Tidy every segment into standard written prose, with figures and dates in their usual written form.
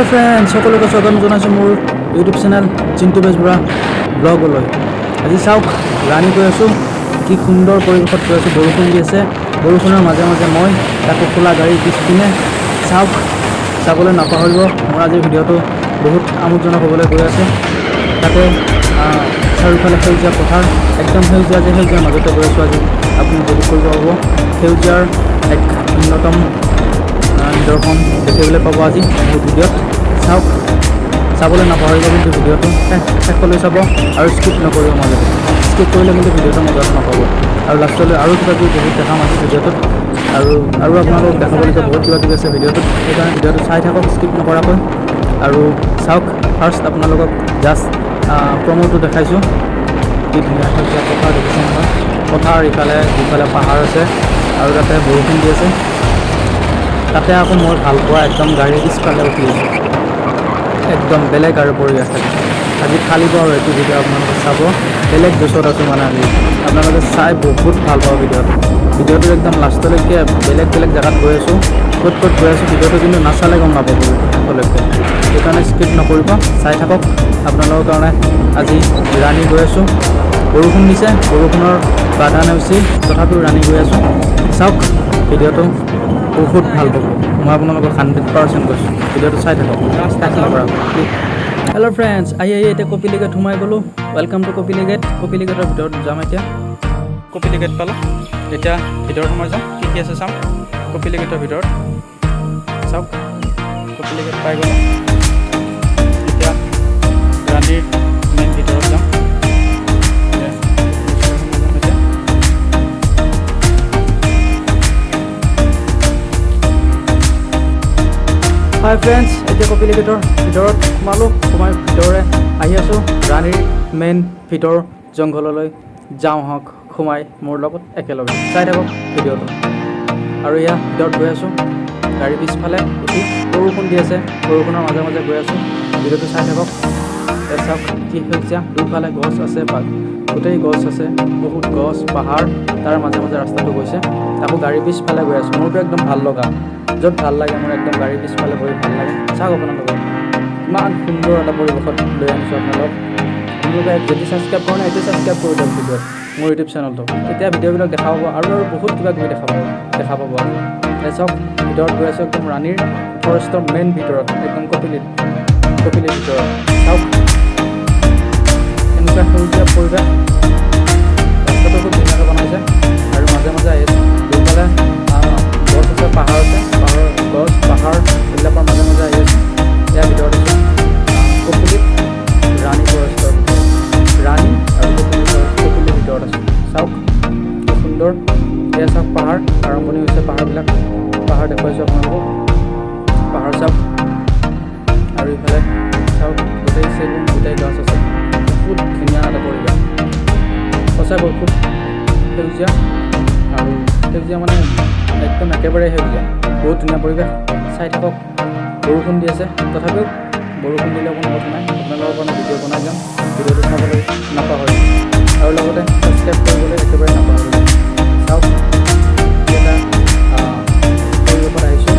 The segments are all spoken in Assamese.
हेलो फ्रेंड्स সকলোকে স্বাগতম জনাইছো মোৰ ইউটিউব চেনেল চিন্তু বেজবৰা ব্লগলৈ। আজি চাওক ৰাণী গৈ আছো, কি সুন্দৰ পৰিৱেশত গৈ আছো। বৰষুণ দি আছে, বৰষুণৰ মাজে মাজে মই তাকো খোলা গাড়ী পিছপিনে চাওক। চাবলৈ নাপাহৰিব, মোৰ আজিৰ ভিডিঅ'টো বহুত আমোদজনক হ'বলৈ গৈ আছে। তাতে চাৰিওফালে সেউজীয়া পথাৰ, একদম সেউজীয়া যে সেউজীয়াৰ মাজতে গৈ আছো। আজি আপুনি উপভোগ কৰিব পাৰিব সেউজীয়াৰ এক অন্যতম নিদৰ্শন দেখিবলৈ পাব আজি মোৰ ভিডিঅ'ত। চাওক, চাবলৈ নাপাহৰিব কিন্তু ভিডিঅ'টো শেষলৈ চাব আৰু স্কিপ নকৰিব। মাজতে স্কিপ কৰিলে কিন্তু ভিডিঅ'টো মজাটো নাপাব। আৰু লাষ্টলৈ আৰু কিবা কিবি বহুত দেখাম আজি ভিডিঅ'টোত, আৰু আপোনালোকক দেখাবলগীয়া বহুত কিবা কিবি আছে ভিডিঅ'টোত। সেইকাৰণে ভিডিঅ'টো চাই থাকক স্কিপ নকৰাকৈ। আৰু চাওক, ফাৰ্ষ্ট আপোনালোকক জাষ্ট প্ৰমোটো দেখাইছোঁ। কি ধুনীয়া সেউজীয়া পথাৰ দেখিছে নহয়। পথাৰ ইফালে দুফালে পাহাৰ আছে আৰু তাতে বৰষুণ দি আছে। তাতে আকৌ মই ভাল পোৱা একদম গাড়ীৰ পিছফালে উঠি আছোঁ, একদম বেলেগ আৰু পৰিৱেশ আজি ফালিব। আৰু এইটো ভিডিঅ' আপোনালোকে চাব, বেলেগ জোচত আছোঁ মানে আজি আপোনালোকে চাই বহুত ভাল পাব ভিডিঅ'টো একদম লাষ্টলৈকে বেলেগ বেলেগ জেগাত গৈ আছোঁ। ক'ত ক'ত গৈ আছোঁ ভিডিঅ'টো কিন্তু নাচালে গম নাপাব শেষলৈকে। সেইকাৰণে স্কিপ নকৰিব, চাই থাকক। আপোনালোকৰ কাৰণে আজি ৰাণী গৈ আছোঁ। বৰষুণ দিছে, বৰষুণৰ বাধা নেওচি তথাপিও ৰাণী গৈ আছোঁ। চাওক ভিডিঅ'টো বহুত ভাল পাব, মই আপোনালোকক 100% কৈছোঁ। ভিডিঅ'টো চাই থাকক, ষ্টাৰ্ট নকৰা। হেল্ল' ফ্ৰেণ্ডছ, আহি এতিয়া কপিলি গেট সোমাই গ'লোঁ। Welcome to Kopili gate. Kopili গেটৰ ভিতৰত যাম এতিয়া। কপিলি গেট পালোঁ, এতিয়া ভিতৰত সোমাই যাম, কি কি আছে চাম কপিলি গেটৰ ভিতৰত। চাওক, কপিলি গেট পাই গ'লোঁ। এতিয়া ৰাণীৰ মেইন ভিতৰত যাম। হাই ফ্ৰেণ্ডছ, এতিয়া কপিলি গেটৰ ভিতৰত সোমালোঁ। ভিতৰে আহি আছোঁ ৰাণীৰ মেইন ভিতৰ জংঘললৈ। যাওঁ হওক, সোমাই মোৰ লগত একেলগে চাই থাকক ভিডিঅ'টো। আৰু এয়া ভিতৰত গৈ আছোঁ, গাড়ী পিছফালে উঠি বৰষুণ দি আছে, বৰষুণৰ মাজে মাজে গৈ আছোঁ। ভিডিঅ'টো চাই থাকক। চাওক কি সেউজীয়া, দুফালে গছ আছে, গোটেই গছ আছে, বহুত গছ পাহাৰ, তাৰ মাজে মাজে ৰাস্তাটো গৈছে। আকৌ গাড়ী পিছফালে গৈ আছোঁ। মোৰতো একদম ভাল লগা, য'ত ভাল লাগে মোৰ একদম গাড়ী পিছফালে গৈ ভাল লাগে। চাওক আপোনালোকক ইমান সুন্দৰ এটা পৰিৱেশত লৈ আনিছোঁ আপোনালোকে যদি ছাবস্ক্ৰাইব কৰা নাই এতিয়া ছাবস্ক্ৰাইব কৰি দিয়ক ভিডিঅ'ত মোৰ ইউটিউব চেনেলটো। তেতিয়া ভিডিঅ'বিলাক দেখা পাব আৰু বহুত কিবা কিবি দেখা পাব আজি। চাওক ভিতৰত গৈ আছোঁ, একদম ৰাণীৰ ফৰেষ্টৰ মেইন ভিতৰত, একদম কপিলিৰ ভিতৰত। চাওক এনেকুৱা সেউজীয়া পৰিৱেশ, ৰাস্তাটো খুব ধুনীয়াকৈ বনাইছে আৰু মাজে মাজে আহি আছোঁ। দুফালে গছ আছে, পাহাৰ আছে, গছ পাহাৰ এইবিলাকৰ মাজে মাজে আহি আছোঁ। ইয়াৰ ভিতৰত আছোঁ কপিলিত, ৰাণী ফৰেষ্টৰ ভিতৰত, ৰাণী আৰু কপিলিৰ ভিতৰত আছোঁ। চাওক কি সুন্দৰ। এয়া চাওক পাহাৰ আৰম্ভণি হৈছে, পাহাৰবিলাক পাহাৰ দেখুৱাইছোঁ আপোনালোকক। পাহাৰ চাওক আৰু ইফালে চাওক গোটেই চেগুন, গোটেই গছ আছে, বহুত ধুনীয়া এটা পৰিৱেশ। সঁচাকৈ খুব সেউজীয়া, আৰু সেউজীয়া মানে একদম একেবাৰে সেউজীয়া, বহুত ধুনীয়া পৰিৱেশ। চাই থাকক। বৰষুণ দি আছে, তথাপিও বৰষুণ দিলেও কোনো কথা নাই, আপোনালোকৰ কাৰণে ভিডিঅ' বনাই যাম। ভিডিঅ'টো চাবলৈ নাপাহৰিব আৰু লগতে ছাবস্ক্ৰাইব কৰিবলৈ একেবাৰে নাপাহৰিব। চাওক এটা পৰিৱেশত আহিছোঁ,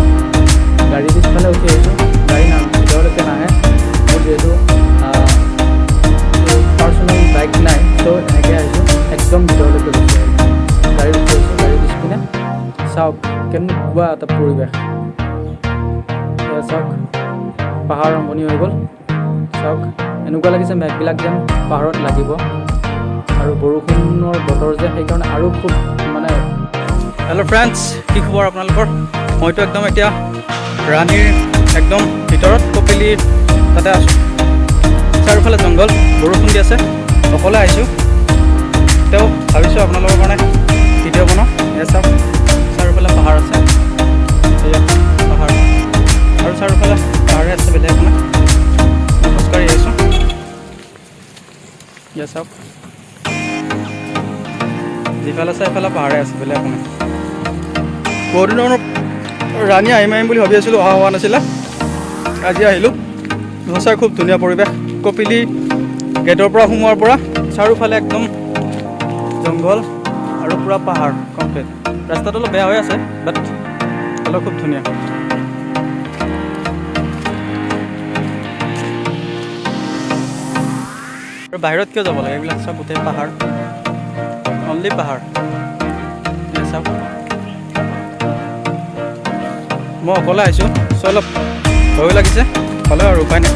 গাড়ী পিছফালে উঠি আহিছোঁ। গাড়ী ভিতৰলৈকে নাহে, মোৰ যিহেতু পাৰ্চনেল বাইক নাই, চ' এনেকৈ আহিছোঁ, একদম ভিতৰলৈকে গুচি আহিছোঁ। গাড়ীত উঠি আহিছোঁ, গাড়ী পিছপিনে চাওক কেনেকুৱা এটা পৰিৱেশ। চাওক পাহাৰ আৰম্ভণি হৈ গ'ল। চাওক এনেকুৱা লাগিছে মেঘবিলাক যেন পাহাৰত লাগিব, আৰু বৰষুণৰ বতৰ যে সেইকাৰণে আৰু খুব মানে। হেল্ল' ফ্ৰেণ্ডছ, কি খবৰ আপোনালোকৰ? মইতো একদম এতিয়া ৰাণীৰ একদম ভিতৰত কপিলিৰ তাতে আছোঁ। চাৰিওফালে জংঘল, বৰষুণ দি আছে, অকলে আহিছোঁ। তেওঁ ভাবিছোঁ আপোনালোকৰ কাৰণে ভিডিঅ' বনাওঁ। এয়া চাওক চাৰিওফালে পাহাৰ আছে, এয়া পাহাৰ আৰু চাৰিওফালে পাহাৰে আছে, বেলেগ একো নাই। মই খোজকাঢ়ি আহিছোঁ। এয়া চাওক যিফালে আছে সেইফালে পাহাৰে আছে, বেলেগ একো নাই। বহুত দিনৰ ৰাণী আহিম বুলি ভাবি আছিলোঁ, অহা হোৱা নাছিলে, আজি আহিলোঁ। সঁচাই খুব ধুনীয়া পৰিৱেশ। কপিলি গেটৰ পৰা সোমোৱাৰ পৰা চাৰিওফালে একদম জংঘল আৰু পূৰা পাহাৰ কমপ্লিট। ৰাস্তাটো অলপ বেয়া হৈ আছে, বাট হ'লেও খুব ধুনীয়া। বাহিৰত কিয় যাব লাগে? এইবিলাক চব গোটেই পাহাৰ, অনলি পাহাৰ। চাওক মই অকলে আহিছোঁ, চ' অলপ ভয়ো লাগিছে, হ'লেও আৰু উপায় নাই।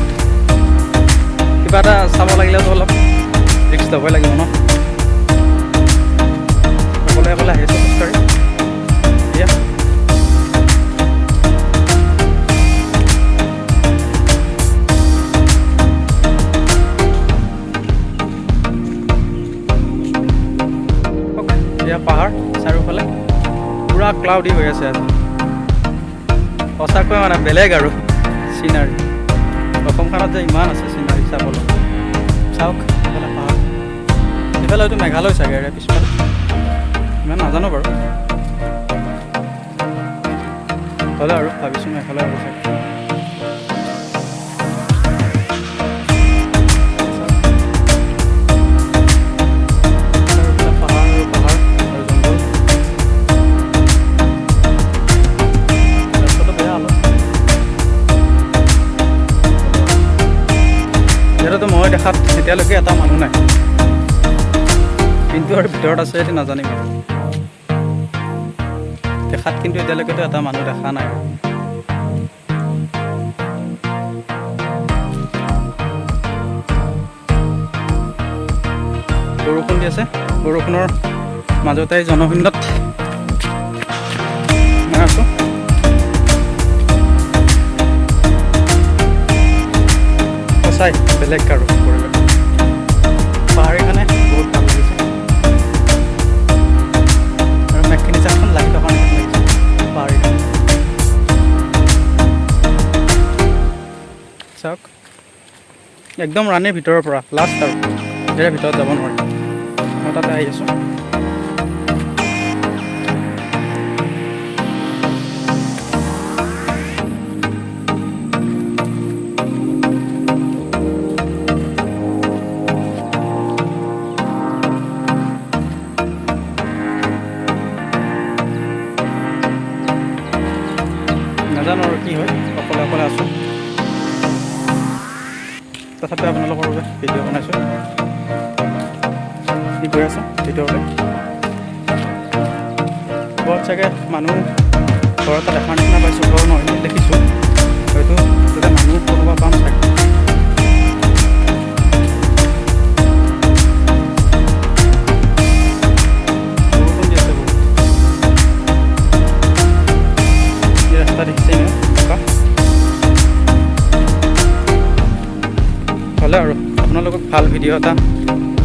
কিবা এটা চাব লাগিলেতো অলপ ৰিস্ক ল'বই লাগিব ন। অকলে অকলে আহি আছোঁ খোজকাঢ়ি। এয়া এয়া পাহাৰ চাৰিওফালে পূৰা ক্লাউডি হৈ আছে আজি। সঁচাকৈ মানে বেলেগ আৰু চিনাৰী। অসমখনত যে ইমান আছে চিনাৰী চাবলৈ। চাওক এইফালে পাহাৰ, এইফালে হয়তো মেঘালয় চাগে পিছফালে, ইমান নাজানো বাৰু, হ'লে আৰু ভাবিছোঁ মেঘালয় হ'ব চাগে। যিহেতু মই দেখাত এতিয়ালৈকে এটা মানুহ নাই, কিন্তু আৰু ভিতৰত আছে সেইটো নাজানিম আৰু। দেখাত কিন্তু এতিয়ালৈকেতো এটা মানুহ দেখা নাই। বৰষুণ দি আছে, বৰষুণৰ মাজতে জনশূন্যত মই আছোঁ। সঁচাই বেলেগ আৰু পৰিৱেশ। পাহাৰখনে বহুত ভাল লাগিছে আৰু মেঘখিনি চাকখন লাগি থকাৰ নিচিনা লাগিছে পাহাৰখন। চাওক একদম ৰাণীৰ ভিতৰৰ পৰা লাষ্ট আৰু ইয়াৰ ভিতৰত যাব নোৱাৰি। মই তাতে আহি আছোঁ। নাজানো আৰু কি হয়, অকলে অকলে আছোঁ। তথাপি আপোনালোকৰ বাবে ভিডিঅ' বনাইছোঁ। কি গৈ আছে ভিতৰলৈ, ঘৰত চাগে মানুহ ঘৰত দেখাৰ নিচিনা পাইছোঁ। ঘৰ নহয় দেখিছোঁ, হয়তো তাতে মানুহ কোনোবা পাম চাগে। বৰষুণ দি আছে বহুত। এই ৰাস্তা দেখিছেই ন বোকা। হ'লে আৰু আপোনালোকক ভাল ভিডিঅ' এটা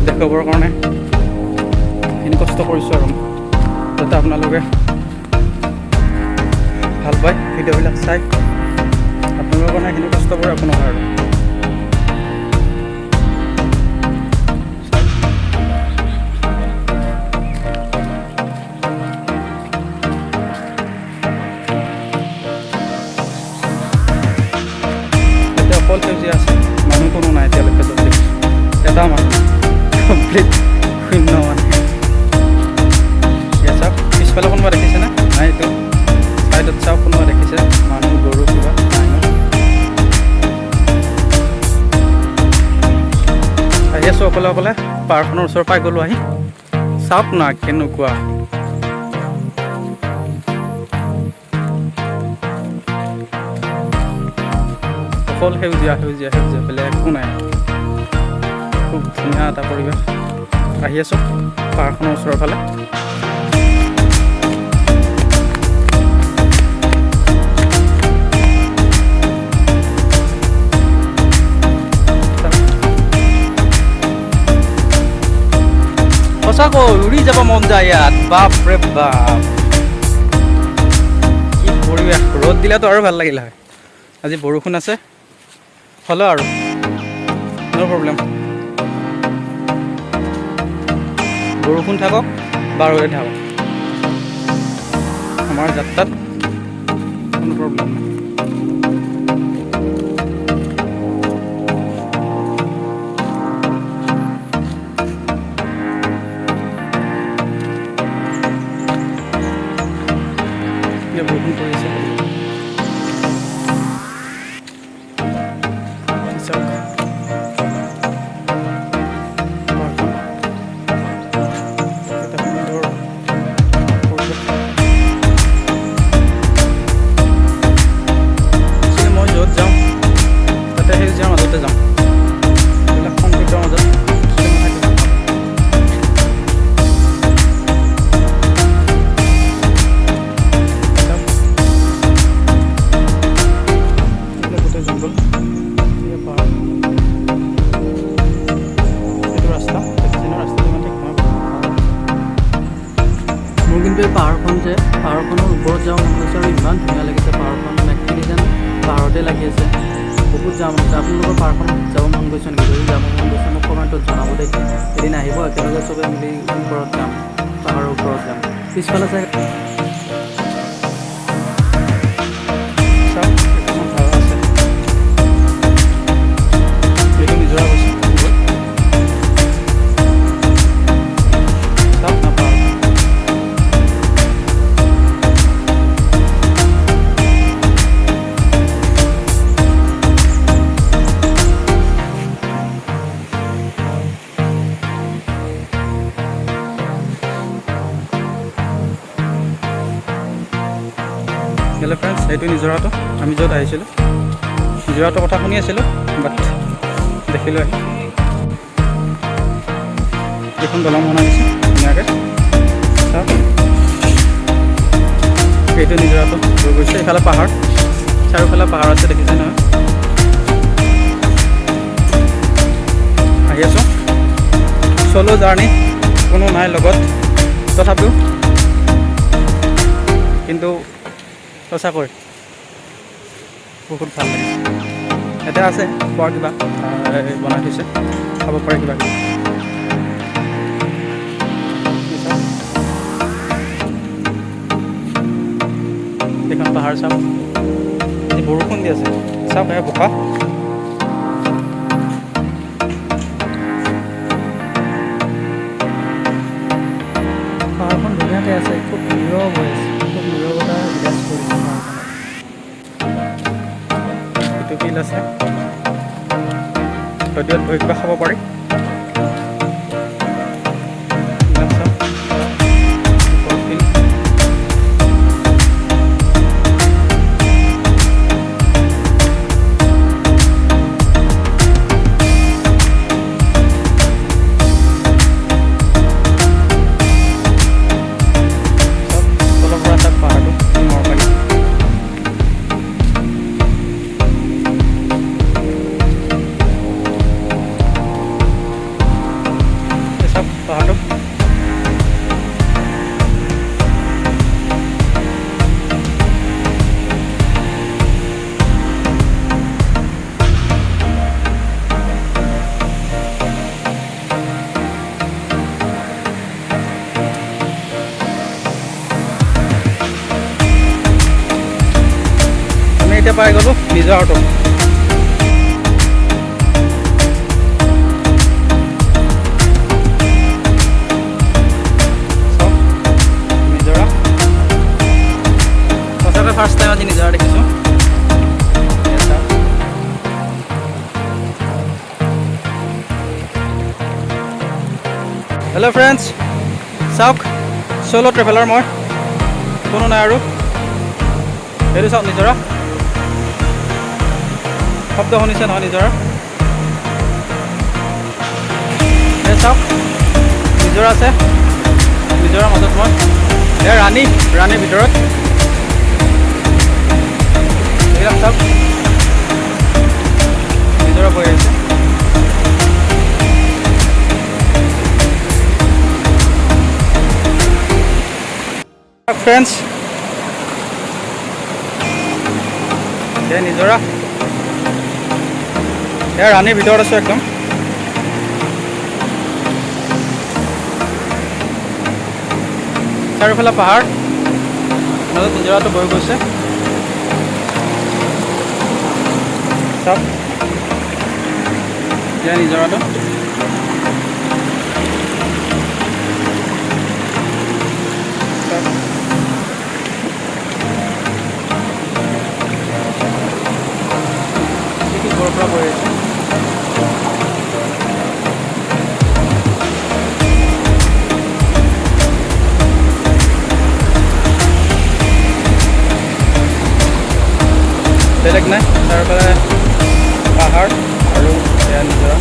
দেখুৱাবৰ কাৰণে সেইখিনি কষ্ট কৰিছোঁ আৰু যাতে আপোনালোকে ভাল পায় ভিডিঅ'বিলাক চাই। আপোনালোকৰ কাৰণে সেইখিনি কষ্ট কৰি একো নহয় আৰু। এতিয়া অকল সেউজীয়া আছে, মানুহ কোনো নাই এতিয়ালৈকে। যদি এটা মানুহ কমপ্লিট শূন্য মানে। এতিয়া চাওক পিছফালে কোনোবা দেখিছেনে নাই? এইটো ছাইডত চাওক কোনোবা দেখিছে মানুহ, গৰু কিবা নাই ন? আহি আছোঁ অকলে অকলে পাহাৰখনৰ ওচৰ পাই গ'লোঁ আহি। চাওক না কেনেকুৱা অকল সেউজীয়া সেউজীয়া সেউজীয়া, বেলেগ একো নাই। খুব ধুনীয়া এটা পৰিৱেশ। আহি আছোঁ পাহাৰখনৰ ওচৰৰ ফালে। সঁচাকৈ উৰি যাব মন যায় ইয়াত। বাপ ৰে বাপ, কি পৰিৱেশ! ৰ'দ দিলেতো আৰু ভাল লাগিলে হয়। আজি বৰষুণ আছে, হ'লেও আৰু ন' প্ৰব্লেম। বৰষুণ থাকক বা ৰ'দে থাকক, আমাৰ যাত্ৰাত কোনো প্ৰব্লেম নাই। বৰষুণ পৰিছে। কিন্তু এই পাহাৰখন যে পাহাৰখনৰ ওপৰত যাব মন গৈছে আৰু ইমান ধুনীয়া লাগিছে পাহাৰখন মেঘখিনি যেন পাহাৰতে লাগি আছে বহুত যাব মন গৈছে আপোনালোকৰ পাহাৰখনত যাব মন গৈছে নেকি যদি যাব মন গৈছে মোক কমেণ্টত জনাব দেই এদিন আহিব একেলগে চবে মিলি ওপৰত যাম পাহাৰৰ ওপৰত যাম পিছফালে চাই চাওক এখন ধাৰা আছে এইটো নিজৰা গৈছে চাওক না পাহাৰ হেল্ল' ফ্ৰেণ্ডছ এইটো নিজৰাটো আমি য'ত আহিছিলোঁ নিজৰাটোৰ কথা শুনি আছিলোঁ বাট দেখিলোঁ আহি এইখন দলং বনাই দিছে ধুনীয়াকৈ চাওক এইটো নিজৰাটো ৰৈ গৈছে এইফালে পাহাৰ চাৰিওফালে পাহাৰ আছে দেখিছে নহয় আহি আছোঁ চলো জাৰ্ণি কোনো নাই লগত তথাপিও কিন্তু সঁচাকৈ বহুত ভাল লাগিছে ইয়াতে আছে খোৱা কিবা বনাই থৈছে খাব পাৰে কিবা কিবি এইখন পাহাৰ চাওক আজি বৰষুণ দি আছে চাওক এয়া বোকা পাহাৰখন ধুনীয়াকৈ আছে খুব নীৰৱ হৈ আছে খুব নীৰৱতা বিৰাজ কৰিছে পাহাৰখনত এইটো বিল আছে হয়তো বহি কিবা খাব পাৰি পাহাৰটো আমি এতিয়া পাই গ'লোঁ নিজৰাটো ফাৰ্ষ্ট টাইম আজি নিজৰা দেখিছোঁ হেল্ল' ফ্ৰেণ্ডছ চাওক চ'ল' ট্ৰেভেলাৰ মই কোনো নাই আৰু এইটো চাওক নিজৰা শব্দ শুনিছে নহয় নিজৰা এই চাওক নিজৰা আছে নিজৰাৰ মাজত মই এয়া ৰাণীৰ ভিতৰত এইবিলাক চাওক নিজৰা বৈ আছে ফ্ৰেণ্ডছ এয়া নিজৰা এয়া ৰাণীৰ ভিতৰত আছোঁ একদম চাৰিওফালে পাহাৰ মাজত নিজৰাটো বৈ গৈছে চাওক এয়া নিজৰাটো ওপৰৰ পৰা বৈ আছে বেলেগ নাই চাৰিওফালে পাহাৰ আৰু এয়া নিজৰা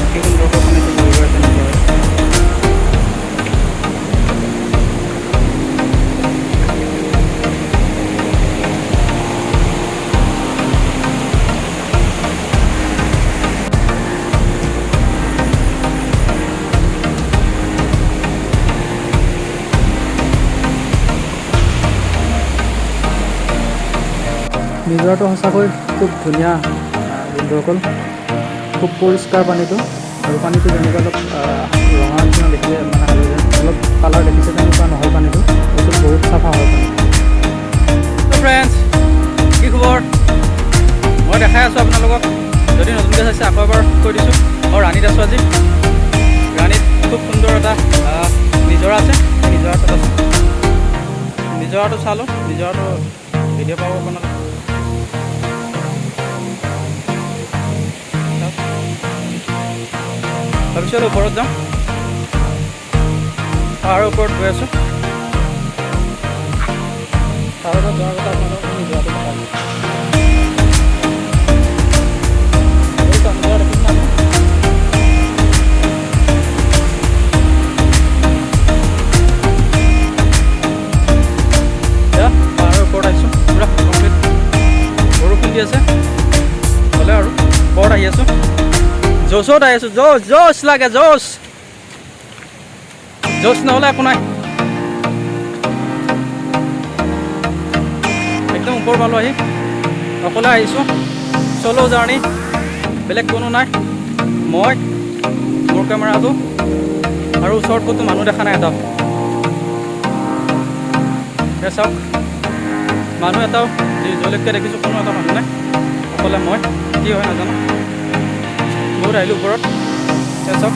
কি সুন্দৰকৈ পানীটো বৈ গৈ আছে নিজৰা নিজৰাটো সঁচাকৈ খুব ধুনীয়া বন্ধুসকল, খুব পৰিষ্কাৰ পানীটো, আৰু পানীটো যেনেকুৱা অলপ ৰঙা নিচিনা দেখিলে মানে হালধীয়া অলপ কালাৰ দেখিছে তেনেকুৱা নহয় পানীটো, এইটো বহুত চাফা হয় পানী। ফ্ৰেণ্ডছ, কি খবৰ? মই দেখাই আছোঁ আপোনালোকক, যদি নতুনকৈ চাইছে আকৌ এবাৰ কৈ দিছোঁ, মই ৰাণীত আছোঁ আজি। ৰাণীত খুব সুন্দৰ এটা নিজৰা আছে, নিজৰাটোত আছোঁ। নিজৰাটো চালোঁ, নিজৰাটো ভিডিঅ' পাব আপোনালোকে। তাৰপিছত ওপৰত যাওঁ, পাহাৰৰ ওপৰত গৈ আছোঁ। পাহাৰত যোৱাৰ কথা আপোনালোকক নিজৰাটো দেখালোঁ। পাহাৰৰ ওপৰত আহিছোঁ, পূৰা কমপ্লিট বৰষুণ দি আছে, হ'লে আৰু ওপৰত আহি আছোঁ, জোচত আহি আছোঁ, জোচ লাগে, জোচ নহ'লে একো নাই। একদম ওপৰ পালোঁ আহি, অকলে আহিছোঁ, চলো জাৰ্ণি, বেলেগ কোনো নাই, মই, মোৰ কেমেৰাটো, আৰু ওচৰত ক'তো মানুহ দেখা নাই এটাও। চাওক, মানুহ এটাও যলৈকে দেখিছোঁ কোনো এটা মানুহ নাই, অকলে মই, কি হয় নাজানো। বহুত আহিলোঁ ওপৰত, চাওক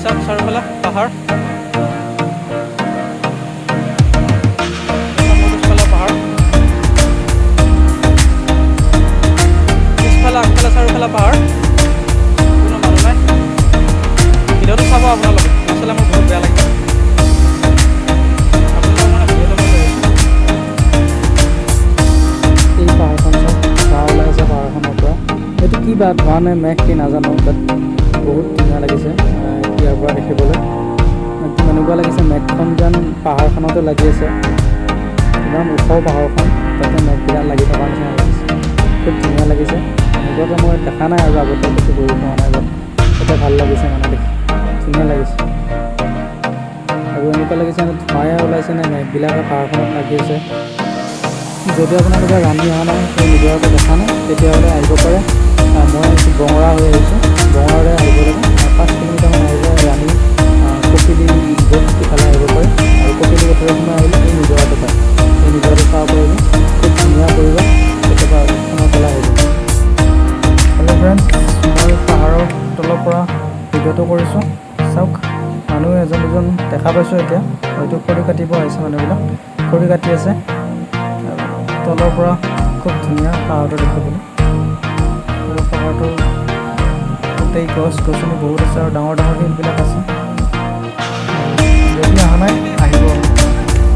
চাওক চাৰিওফালে পাহাৰ, আগফালে চাৰিওফালে পাহাৰ, কোনো মানুহ নাই। ভিডিঅ'টো চাব আপোনালোকে, নাচালে মোৰ বহুত বেয়া লাগিছে। আপোনালোকৰ মানে ভিডিঅ'টো মই লৈ আহিছোঁ। এই পাহাৰখন চাওক, ধোঁৱা ওলাই আছে পাহাৰখনৰ পৰা, এইটো কি বা ধোঁৱা নে মেঘ কি নাজানো, বাট বহুত ধুনীয়া লাগিছে ইয়াৰ পৰা দেখিবলৈ। একদম এনেকুৱা লাগিছে মেঘখন যেন পাহাৰখনতে লাগি আছে, ইমান ওখ পাহাৰখন, তাতে মেঘবিলাক লাগি থকা নিচিনা লাগিছে, খুব ধুনীয়া লাগিছে। এনেকুৱাকৈ মই দেখা নাই আৰু আগতে কিছু গৈ পোৱা নাই, বাট এতিয়া ভাল লাগিছে মানে দেখি, ধুনীয়া লাগিছে। আৰু এনেকুৱা লাগিছে ধোঁৱাই ওলাইছে নে মেঘবিলাকে পাহাৰখনত লাগি আছে। যদি আপোনালোকে ৰাণী অহা নাই, সেই নিজৰাটো দেখা নাই, তেতিয়াহ'লে আহিব পাৰে। মই আহিছোঁ বঙৰা হৈ আহিছোঁ, বঙৰাৰে আহিব লাগে, 5 কিলোমিটাৰমান আহিলে ৰাণী কপিলি গেট ইফালে আহিব পাৰে, আৰু কপিলি গেটৰ সময় আহিলে এই নিজৰাটো পায়, এই নিজৰাটো চাব পাৰিব, খুব ধুনীয়া পৰিৱেশ, কেতিয়াবা সময় পেলাই আহিব। হেল্ল' ফ্ৰেণ্ডছ, মই পাহাৰৰ তলৰ পৰা ভিডিঅ'টো কৰিছোঁ, চাওক মানুহ এজন দুজন দেখা পাইছোঁ এতিয়া, হয়তো খৰি কাটিব আহিছে মানুহবিলাক, খৰি কাটি আছে। তলৰ পৰা খুব ধুনীয়া পাহাৰটো দেখিবলৈ, আৰু পাহাৰটো গোটেই গছ গছনি বহুত আছে, আৰু ডাঙৰ ডাঙৰ শিলবিলাক আছে। যদি অহা নাই আহিব,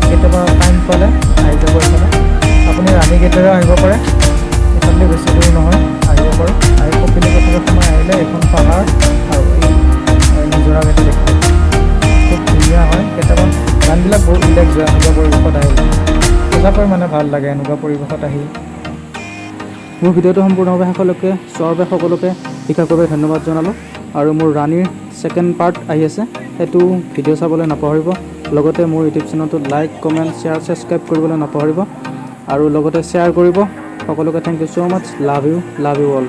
কেতিয়াবা টাইম পালে আহি যাব এইফালে। আপুনি ৰাণী গেটেৰে আহিব পাৰে, এইফালে বেছি দূৰ নহয়, আহিব পাৰে। আহি কপিলি গেটেৰে সোমাই আহিলে এইখন পাহাৰ আৰু এই নিজৰা গেটে দেখিব, খুব ধুনীয়া হয়। কেতিয়াবা গানবিলাক বহুত ৰিলেক্স হয় এনেকুৱা পৰিৱেশত আহিলে, সঁচাকৈ মানে ভাল লাগে এনেকুৱা পৰিৱেশত আহি। মোৰ ভিডিঅ'টো সম্পূৰ্ণভাৱে শেষলৈকে চোৱাৰ বাবে সকলোকে বিশেষভাৱে ধন্যবাদ জনালোঁ। আৰু মোৰ ৰাণীৰ ছেকেণ্ড পাৰ্ট আহি আছে, সেইটো ভিডিঅ' চাবলৈ নাপাহৰিব। লগতে মোৰ ইউটিউব চেনেলটোত লাইক, কমেণ্ট, শ্বেয়াৰ, ছাবস্ক্ৰাইব কৰিবলৈ নাপাহৰিব, আৰু লগতে শ্বেয়াৰ কৰিব। সকলোকে thank you so' much, love you all.